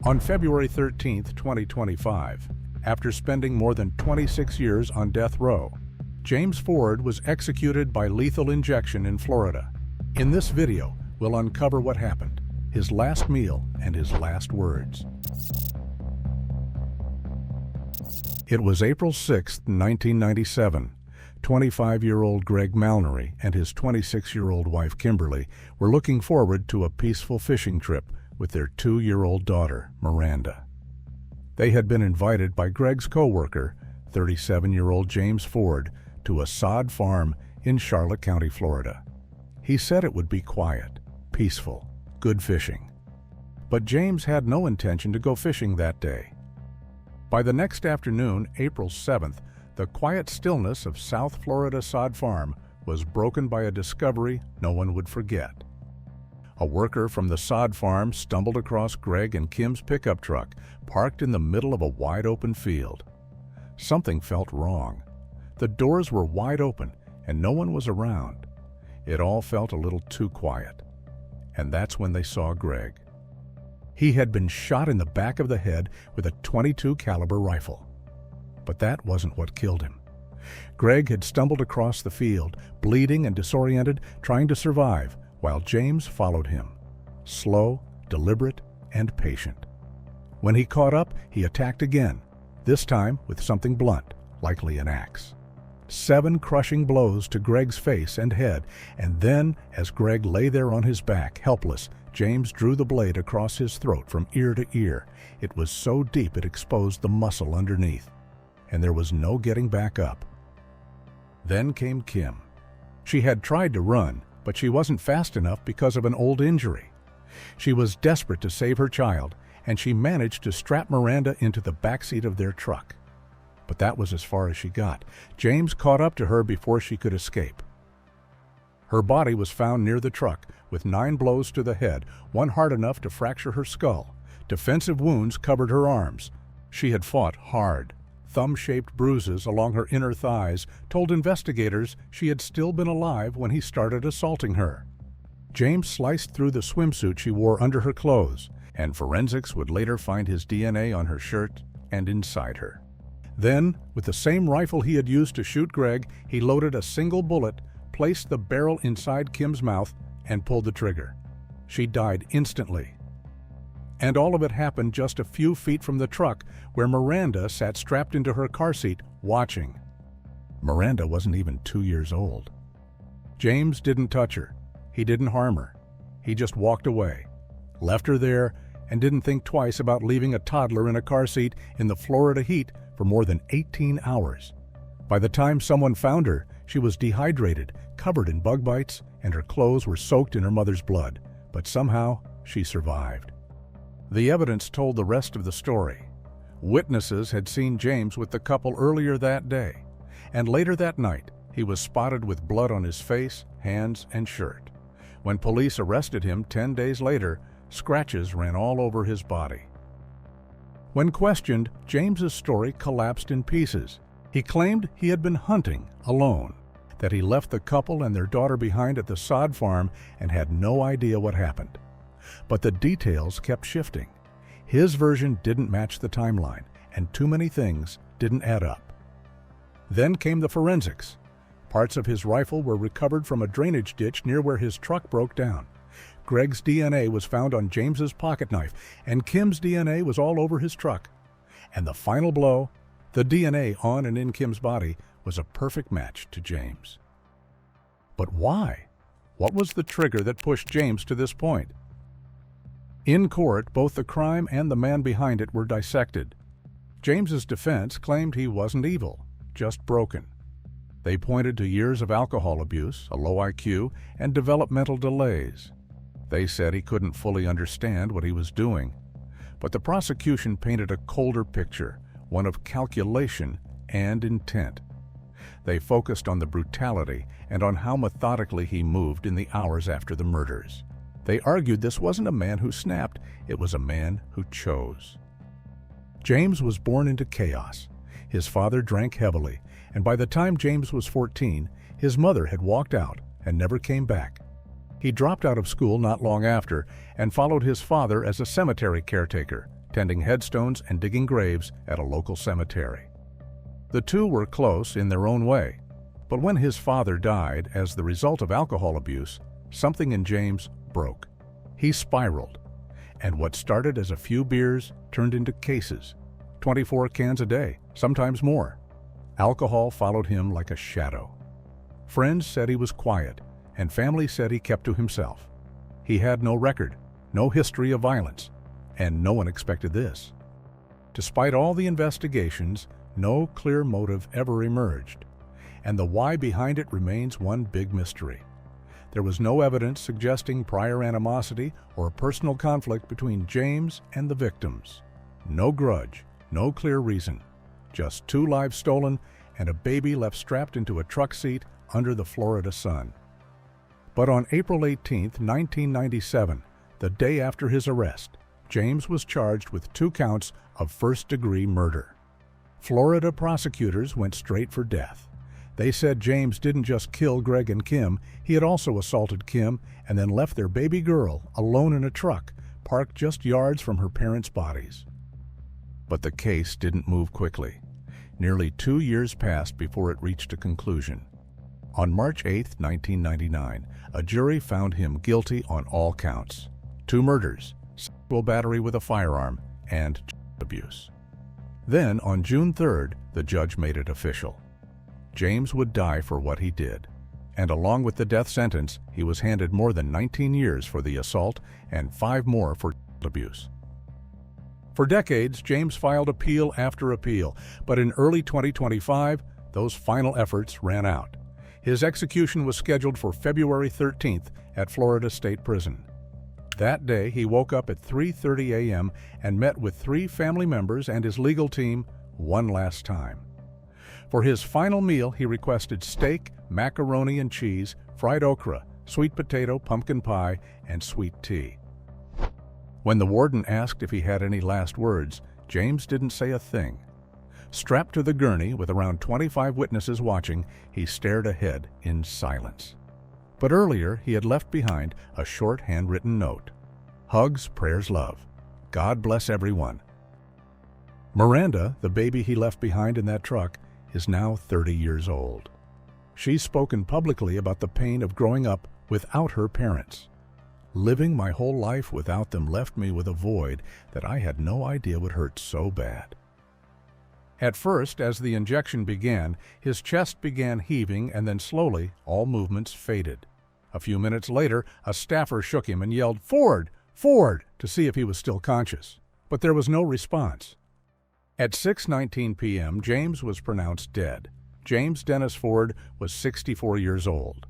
On February 13, 2025, after spending more than 26 years on death row, James Ford was executed by lethal injection in Florida. In this video, we'll uncover what happened, his last meal, and his last words. It was April 6, 1997. 25-year-old Greg Malnory and his 26-year-old wife Kimberly were looking forward to a peaceful fishing trip with their 2-year-old daughter, Miranda. They had been invited by Greg's co-worker, 37-year-old James Ford, to a sod farm in Charlotte County, Florida. He said it would be quiet, peaceful, good fishing. But James had no intention to go fishing that day. By the next afternoon, April 7th, the quiet stillness of South Florida Sod Farm was broken by a discovery no one would forget. A worker from the sod farm stumbled across Greg and Kim's pickup truck parked in the middle of a wide-open field. Something felt wrong. The doors were wide open and no one was around. It all felt a little too quiet. And that's when they saw Greg. He had been shot in the back of the head with a .22 caliber rifle. But that wasn't what killed him. Greg had stumbled across the field, bleeding and disoriented, trying to survive, while James followed him, slow, deliberate, and patient. When he caught up, he attacked again, this time with something blunt, likely an axe. 7 crushing blows to Greg's face and head, and then, as Greg lay there on his back, helpless, James drew the blade across his throat from ear to ear. It was so deep it exposed the muscle underneath, and there was no getting back up. Then came Kim. She had tried to run, but she wasn't fast enough because of an old injury. She was desperate to save her child, and she managed to strap Miranda into the backseat of their truck. But that was as far as she got. James caught up to her before she could escape. Her body was found near the truck with 9 blows to the head, one hard enough to fracture her skull. Defensive wounds covered her arms. She had fought hard. Thumb-shaped bruises along her inner thighs told investigators she had still been alive when he started assaulting her. James sliced through the swimsuit she wore under her clothes, and forensics would later find his DNA on her shirt and inside her. Then, with the same rifle he had used to shoot Greg, he loaded a single bullet, placed the barrel inside Kim's mouth, and pulled the trigger. She died instantly. And all of it happened just a few feet from the truck, where Miranda sat strapped into her car seat, watching. Miranda wasn't even 2 years old. James didn't touch her. He didn't harm her. He just walked away, left her there, and didn't think twice about leaving a toddler in a car seat in the Florida heat for more than 18 hours. By the time someone found her, she was dehydrated, covered in bug bites, and her clothes were soaked in her mother's blood. But somehow, she survived. The evidence told the rest of the story. Witnesses had seen James with the couple earlier that day, and later that night, he was spotted with blood on his face, hands, and shirt. When police arrested him 10 days later, scratches ran all over his body. When questioned, James's story collapsed in pieces. He claimed he had been hunting alone, that he left the couple and their daughter behind at the sod farm and had no idea what happened. But the details kept shifting. His version didn't match the timeline, and too many things didn't add up. Then came the forensics. Parts of his rifle were recovered from a drainage ditch near where his truck broke down. Greg's DNA was found on James's pocket knife, and Kim's DNA was all over his truck. And the final blow, the DNA on and in Kim's body, was a perfect match to James. But why? What was the trigger that pushed James to this point? In court, both the crime and the man behind it were dissected. James's defense claimed he wasn't evil, just broken. They pointed to years of alcohol abuse, a low IQ, and developmental delays. They said he couldn't fully understand what he was doing. But the prosecution painted a colder picture, one of calculation and intent. They focused on the brutality and on how methodically he moved in the hours after the murders. They argued this wasn't a man who snapped, it was a man who chose. James was born into chaos. His father drank heavily, and by the time James was 14, his mother had walked out and never came back. He dropped out of school not long after and followed his father as a cemetery caretaker, tending headstones and digging graves at a local cemetery. The two were close in their own way, but when his father died as the result of alcohol abuse, something in James broke. He spiraled, and what started as a few beers turned into cases, 24 cans a day, sometimes more. Alcohol followed him like a shadow. Friends said he was quiet, and family said he kept to himself. He had no record, no history of violence, and no one expected this. Despite all the investigations, no clear motive ever emerged, and the why behind it remains one big mystery. There was no evidence suggesting prior animosity or a personal conflict between James and the victims. No grudge, no clear reason, just 2 lives stolen and a baby left strapped into a truck seat under the Florida sun. But on April 18, 1997, the day after his arrest, James was charged with 2 counts of first-degree murder. Florida prosecutors went straight for death. They said James didn't just kill Greg and Kim, he had also assaulted Kim and then left their baby girl alone in a truck parked just yards from her parents' bodies. But the case didn't move quickly. Nearly 2 years passed before it reached a conclusion. On March 8, 1999, a jury found him guilty on all counts: 2 murders, sexual battery with a firearm, and child abuse. Then, on June 3rd, the judge made it official. James would die for what he did, and along with the death sentence, he was handed more than 19 years for the assault and 5 more for child abuse. For decades, James filed appeal after appeal, but in early 2025, those final efforts ran out. His execution was scheduled for February 13th at Florida State Prison. That day, he woke up at 3:30 a.m. and met with 3 family members and his legal team one last time. For his final meal, he requested steak, macaroni and cheese, fried okra, sweet potato, pumpkin pie, and sweet tea. When the warden asked if he had any last words, James didn't say a thing. Strapped to the gurney with around 25 witnesses watching, he stared ahead in silence. But earlier, he had left behind a short handwritten note. Hugs, prayers, love. God bless everyone. Miranda, the baby he left behind in that truck, is now 30 years old. She's spoken publicly about the pain of growing up without her parents. Living my whole life without them left me with a void that I had no idea would hurt so bad. At first, as the injection began, his chest began heaving and then slowly all movements faded. A few minutes later, a staffer shook him and yelled, "Ford! Ford!" to see if he was still conscious. But there was no response. At 6:19 p.m., James was pronounced dead. James Dennis Ford was 64 years old.